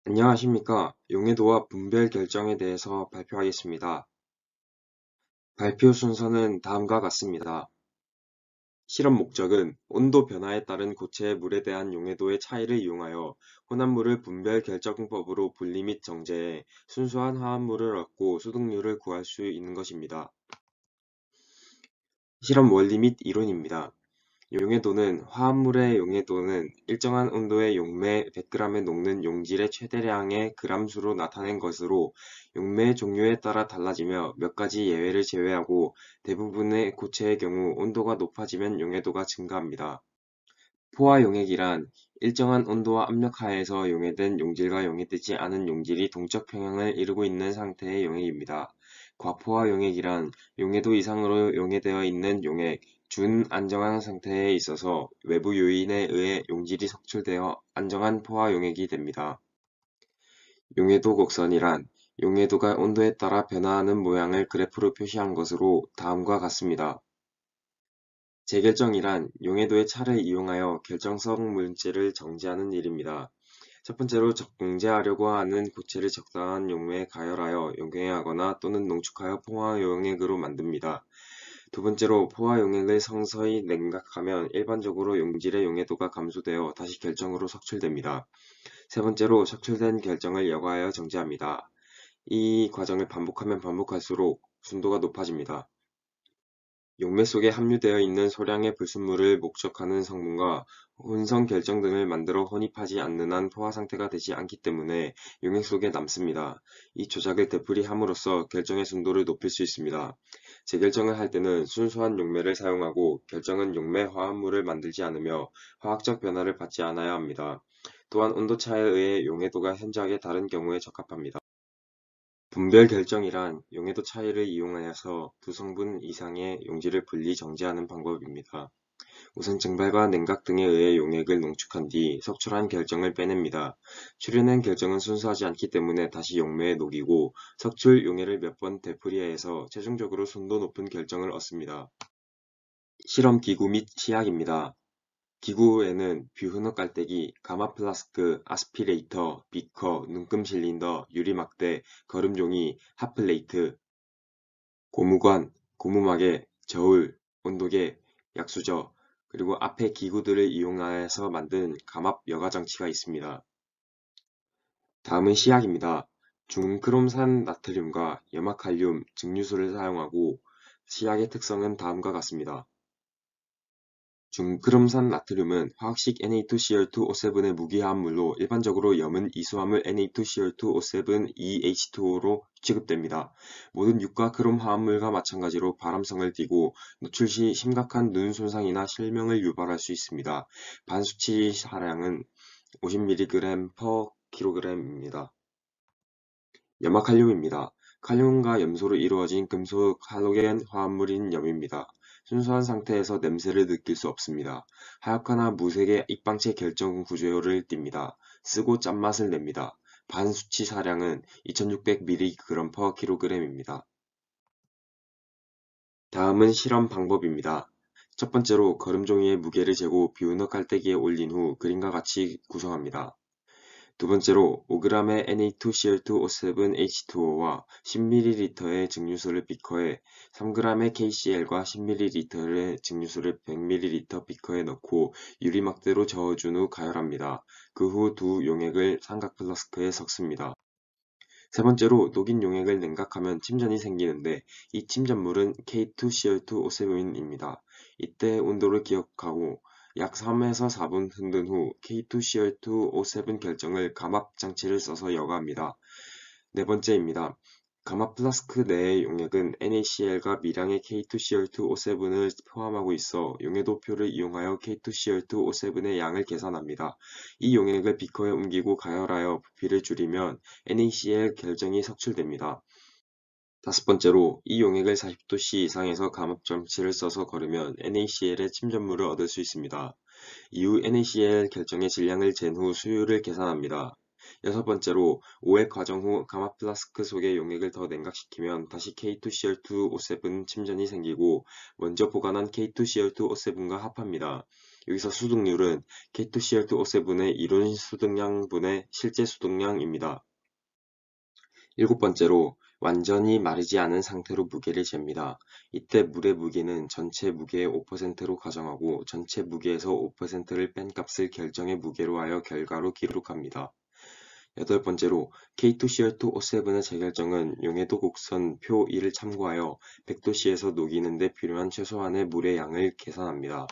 안녕하십니까. 용해도와 분별 결정에 대해서 발표하겠습니다. 발표 순서는 다음과 같습니다. 실험 목적은 온도 변화에 따른 고체의 물에 대한 용해도의 차이를 이용하여 혼합물을 분별 결정법으로 분리 및 정제해 순수한 화합물을 얻고 소득률을 구할 수 있는 것입니다. 실험 원리 및 이론입니다. 용해도는 화합물의 용해도는 일정한 온도의 용매 100g에 녹는 용질의 최대량의 g수로 나타낸 것으로 용매의 종류에 따라 달라지며 몇 가지 예외를 제외하고 대부분의 고체의 경우 온도가 높아지면 용해도가 증가합니다. 포화 용액이란 일정한 온도와 압력 하에서 용해된 용질과 용해되지 않은 용질이 동적 평형을 이루고 있는 상태의 용액입니다. 과포화 용액이란 용해도 이상으로 용해되어 있는 용액, 준 안정한 상태에 있어서 외부 요인에 의해 용질이 석출되어 안정한 포화 용액이 됩니다. 용해도 곡선이란 용해도가 온도에 따라 변화하는 모양을 그래프로 표시한 것으로 다음과 같습니다. 재결정이란 용해도의 차를 이용하여 결정성 물질을 정제하는 일입니다. 첫 번째로 정제하려고 하는 고체를 적당한 용매에 가열하여 용해하거나 또는 농축하여 포화용액으로 만듭니다. 두 번째로 포화용액을 성서히 냉각하면 일반적으로 용질의 용해도가 감소되어 다시 결정으로 석출됩니다. 세 번째로 석출된 결정을 여과하여 정제합니다. 이 과정을 반복하면 반복할수록 순도가 높아집니다. 용매 속에 함유되어 있는 소량의 불순물을 목적하는 성분과 혼성 결정 등을 만들어 혼입하지 않는 한 포화 상태가 되지 않기 때문에 용액 속에 남습니다. 이 조작을 되풀이함으로써 결정의 순도를 높일 수 있습니다. 재결정을 할 때는 순수한 용매를 사용하고 결정은 용매 화합물을 만들지 않으며 화학적 변화를 받지 않아야 합니다. 또한 온도차에 의해 용해도가 현저하게 다른 경우에 적합합니다. 분별 결정이란 용해도 차이를 이용하여서 두 성분 이상의 용질을 분리 정제하는 방법입니다. 우선 증발과 냉각 등에 의해 용액을 농축한 뒤 석출한 결정을 빼냅니다. 추려낸 결정은 순수하지 않기 때문에 다시 용매에 녹이고 석출 용해를 몇 번 되풀이해서 최종적으로 순도 높은 결정을 얻습니다. 실험 기구 및 시약입니다. 기구에는 뷰흐너 깔때기, 가마 플라스크, 아스피레이터, 비커, 눈금 실린더, 유리막대, 거름종이, 핫플레이트, 고무관, 고무마개, 저울, 온도계, 약수저, 그리고 앞의 기구들을 이용하여서 만든 감압 여과 장치가 있습니다. 다음은 시약입니다. 중크롬산 나트륨과 염화칼륨, 증류수를 사용하고 시약의 특성은 다음과 같습니다. 중크롬산 나트륨은 화학식 Na2Cl2O7의 무기화합물로 일반적으로 염은 이수화물 Na2Cl2O7 2H2O로 취급됩니다. 모든 유가 크롬 화합물과 마찬가지로 발암성을 띠고 노출 시 심각한 눈 손상이나 실명을 유발할 수 있습니다. 반수치 사량은 50mg/kg입니다. 염화칼륨입니다. 칼륨과 염소로 이루어진 금속 할로겐 화합물인 염입니다. 순수한 상태에서 냄새를 느낄 수 없습니다. 하얗거나 무색의 입방체 결정 구조를 띱니다. 쓰고 짠맛을 냅니다. 반수치 사량은 2600mg/kg입니다. 다음은 실험 방법입니다. 첫 번째로 거름종이의 무게를 재고 비우너 깔때기에 올린 후 그림과 같이 구성합니다. 두 번째로 5g의 Na2Cl2O7H2O와 10ml의 증류수를 비커에 3g의 KCl과 10ml의 증류수를 100ml 비커에 넣고 유리막대로 저어준 후 가열합니다. 그 후 두 용액을 삼각 플라스크에 섞습니다. 세 번째로 녹인 용액을 냉각하면 침전이 생기는데 이 침전물은 K2Cl2O7입니다. 이때 온도를 기억하고 약 3에서 4분 흔든 후 K2Cl2O7 결정을 감압 장치를 써서 여과합니다. 네 번째입니다. 가마 플라스크 내의 용액은 NaCl과 미량의 K2Cl2O7을 포함하고 있어 용해도표를 이용하여 K2Cl2O7의 양을 계산합니다. 이 용액을 비커에 옮기고 가열하여 부피를 줄이면 NaCl 결정이 석출됩니다. 다섯 번째로 이 용액을 40°C 이상에서 감압 장치를 써서 거르면 NaCl의 침전물을 얻을 수 있습니다. 이후 NaCl 결정의 질량을 잰 후 수율을 계산합니다. 여섯 번째로 오액 과정 후 가마 플라스크 속에 용액을 더 냉각시키면 다시 K2Cl2O7 침전이 생기고 먼저 보관한 K2Cl2O7과 합합니다. 여기서 수득률은 K2Cl2O7의 이론 수득량분의 실제 수득량입니다. 일곱 번째로 완전히 마르지 않은 상태로 무게를 잽니다. 이때 물의 무게는 전체 무게의 5%로 가정하고 전체 무게에서 5%를 뺀 값을 결정의 무게로 하여 결과로 기록합니다. 여덟 번째로 K2Cl2O7의 재결정은 용해도 곡선 표 2를 참고하여 100도씨에서 녹이는 데 필요한 최소한의 물의 양을 계산합니다.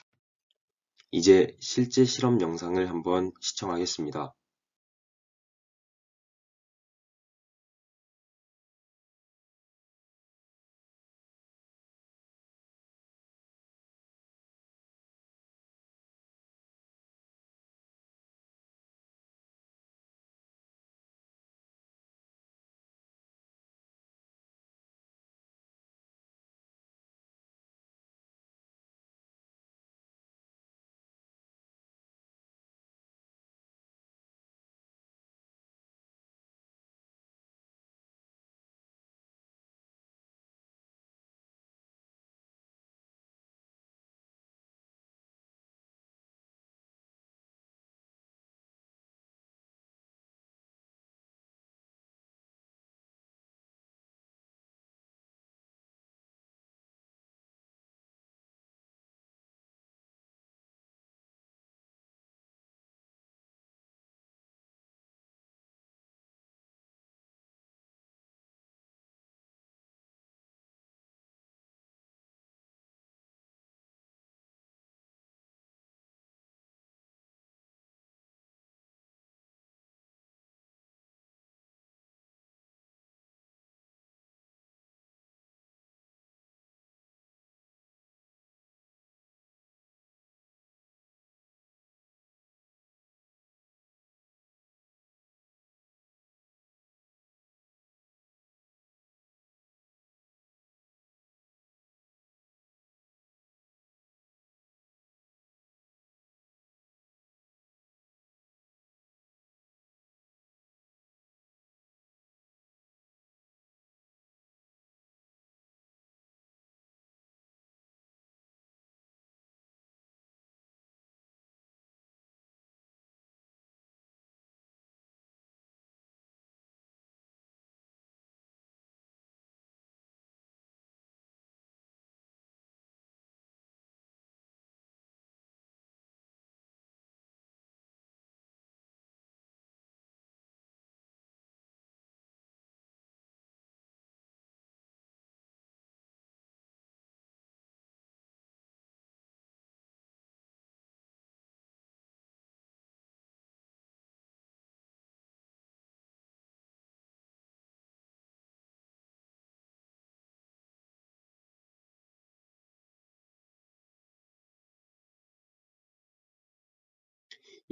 이제 실제 실험 영상을 한번 시청하겠습니다.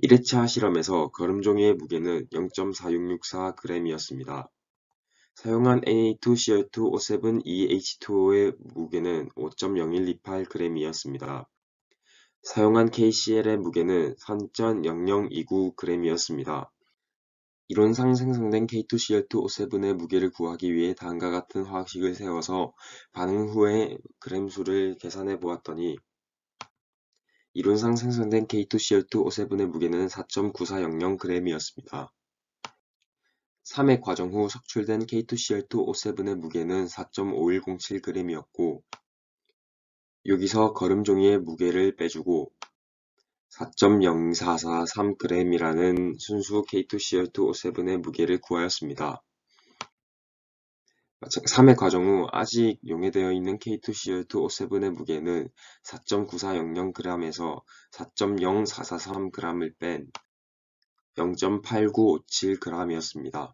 (1회차) 실험에서 거름종이의 무게는 0.4664g이었습니다. 사용한 Na2Cl2O7 2H2O의 무게는 5.0128g이었습니다. 사용한 KCl의 무게는 3.0029g이었습니다. 이론상 생성된 K2Cl2O7의 무게를 구하기 위해 다음과 같은 화학식을 세워서 반응 후의 g수를 계산해 보았더니 이론상 생성된 K2Cl2O7의 무게는 4.9400g이었습니다. 3회 과정 후 석출된 K2Cl2O7의 무게는 4.5107g이었고 여기서 거름종이의 무게를 빼주고 4.0443g이라는 순수 K2Cl2O7의 무게를 구하였습니다. 3회 과정 후 아직 용해되어 있는 K2Cl2O7의 무게는 4.9400g에서 4.0443g을 뺀 0.8957g이었습니다.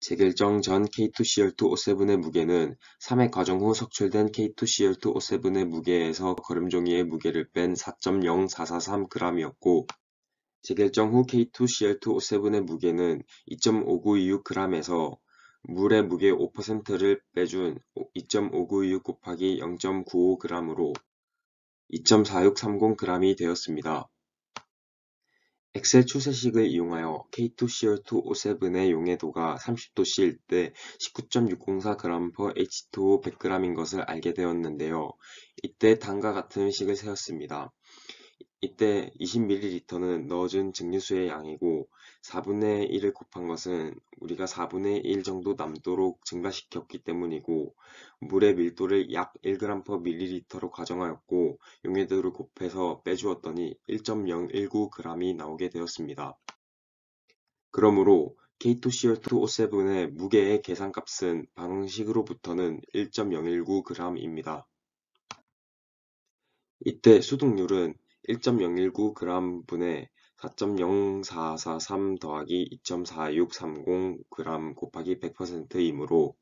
재결정 전 K2Cl2O7의 무게는 3회 과정 후 석출된 K2Cl2O7의 무게에서 거름종이의 무게를 뺀 4.0443g이었고 재결정 후 K2Cl2O7의 무게는 2.5926g에서 물의 무게 5%를 빼준 2.5926 곱하기 0.95g으로 2.4630g이 되었습니다. 엑셀 추세식을 이용하여 K2Cl2O7의 용해도가 30도씨일 때 19.604g/H2O 100g인 것을 알게 되었는데요. 이때 다음과 같은 식을 세웠습니다. 이때 20ml는 넣어준 증류수의 양이고 4분의 1을 곱한 것은 우리가 4분의 1 정도 남도록 증가시켰기 때문이고 물의 밀도를 약 1g/ml로 가정하였고 용해도를 곱해서 빼주었더니 1.019g이 나오게 되었습니다. 그러므로 K2CL2O7의 무게의 계산값은 방식으로부터는 1.019g입니다. 이때 수득률은 1.019g분의 4.0443 더하기 2.4630g 곱하기 100%이므로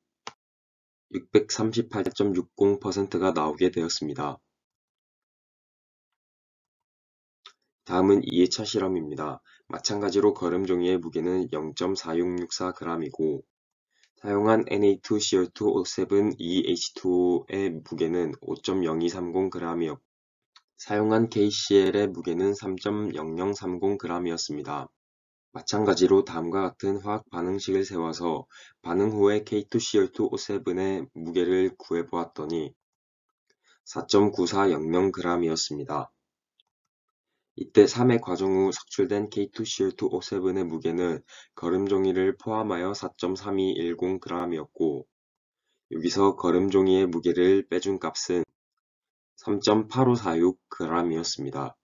638.60%가 나오게 되었습니다. 다음은 2회차 실험입니다. 마찬가지로 거름종이의 무게는 0.4664g이고 사용한 Na2CO2O7 2H2O의 무게는 5.0230g이었고 사용한 KCl의 무게는 3.0030g이었습니다. 마찬가지로 다음과 같은 화학 반응식을 세워서 반응 후의 K2Cl2O7의 무게를 구해보았더니 4.9400g이었습니다. 이때 3회 과정 후 석출된 K2Cl2O7의 무게는 거름종이를 포함하여 4.3210g이었고 여기서 거름종이의 무게를 빼준 값은 3.8546g이었습니다.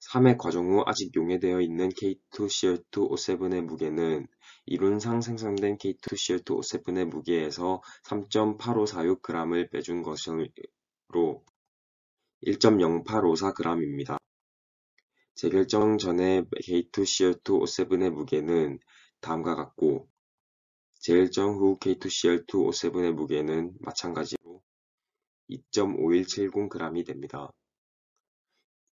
3회 과정 후 아직 용해되어 있는 K2Cl2O7의 무게는 이론상 생성된 K2Cl2O7의 무게에서 3.8546g을 빼준 것으로 1.0854g입니다. 재결정 전의 K2Cl2O7의 무게는 다음과 같고 재결정 후 K2Cl2O7의 무게는 마찬가지로 2.5170g이 됩니다.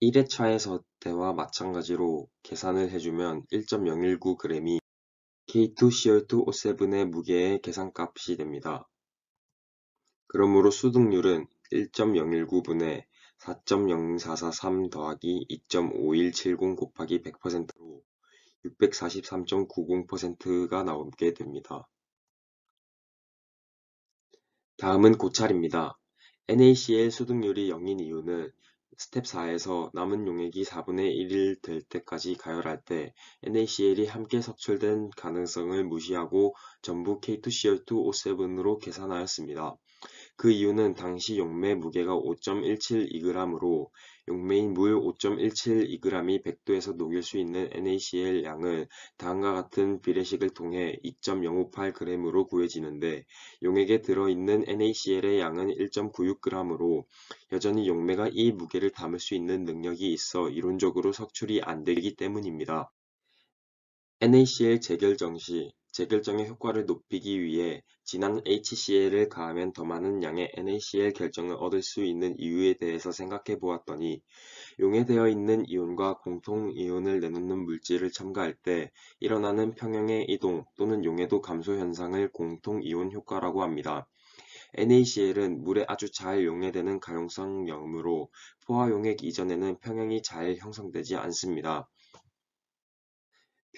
1회차에서 때와 마찬가지로 계산을 해주면 1.019g이 K2Cl2O7의 무게의 계산값이 됩니다. 그러므로 수득률은 1.019분의 4.0443 더하기 2.5170 곱하기 100%로 643.90%가 나오게 됩니다. 다음은 고찰입니다. NaCl 수득률이 0인 이유는 스텝 4에서 남은 용액이 4분의 1일 될 때까지 가열할 때 NaCl이 함께 석출된 가능성을 무시하고 전부 K2Cl2O7으로 계산하였습니다. 그 이유는 당시 용매 무게가 5.172g으로 용매인 물 5.172g이 100도에서 녹일 수 있는 NaCl 양을 다음과 같은 비례식을 통해 2.058g으로 구해지는데 용액에 들어있는 NaCl의 양은 1.96g으로 여전히 용매가 이 무게를 담을 수 있는 능력이 있어 이론적으로 석출이 안 되기 때문입니다. NaCl 재결정 시 재결정의 효과를 높이기 위해 진한 HCl을 가하면 더 많은 양의 NaCl 결정을 얻을 수 있는 이유에 대해서 생각해 보았더니 용해되어 있는 이온과 공통 이온을 내놓는 물질을 첨가할 때 일어나는 평형의 이동 또는 용해도 감소 현상을 공통 이온 효과라고 합니다. NaCl은 물에 아주 잘 용해되는 가용성이므로 포화용액 이전에는 평형이 잘 형성되지 않습니다.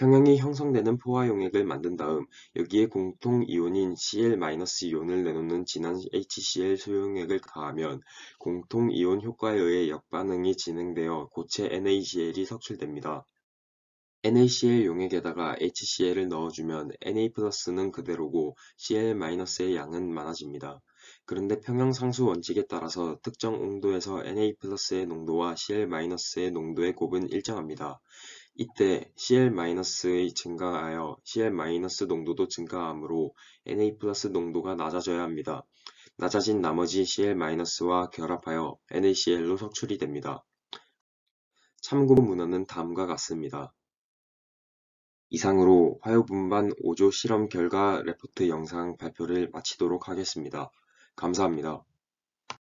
평형이 형성되는 포화용액을 만든 다음 여기에 공통이온인 Cl-이온을 내놓는 진한 HCl 소용액을 가하면 공통이온 효과에 의해 역반응이 진행되어 고체 NaCl이 석출됩니다. NaCl 용액에다가 HCl을 넣어주면 Na+는 그대로고 Cl-의 양은 많아집니다. 그런데 평형상수 원칙에 따라서 특정 온도에서 Na+의 농도와 Cl-의 농도의 곱은 일정합니다. 이때 Cl-의 증가하여 Cl- 농도도 증가하므로 Na+ 농도가 낮아져야 합니다. 낮아진 나머지 Cl-와 결합하여 NaCl로 석출이 됩니다. 참고 문헌은 다음과 같습니다. 이상으로 화요분반 5조 실험 결과 레포트 영상 발표를 마치도록 하겠습니다. 감사합니다.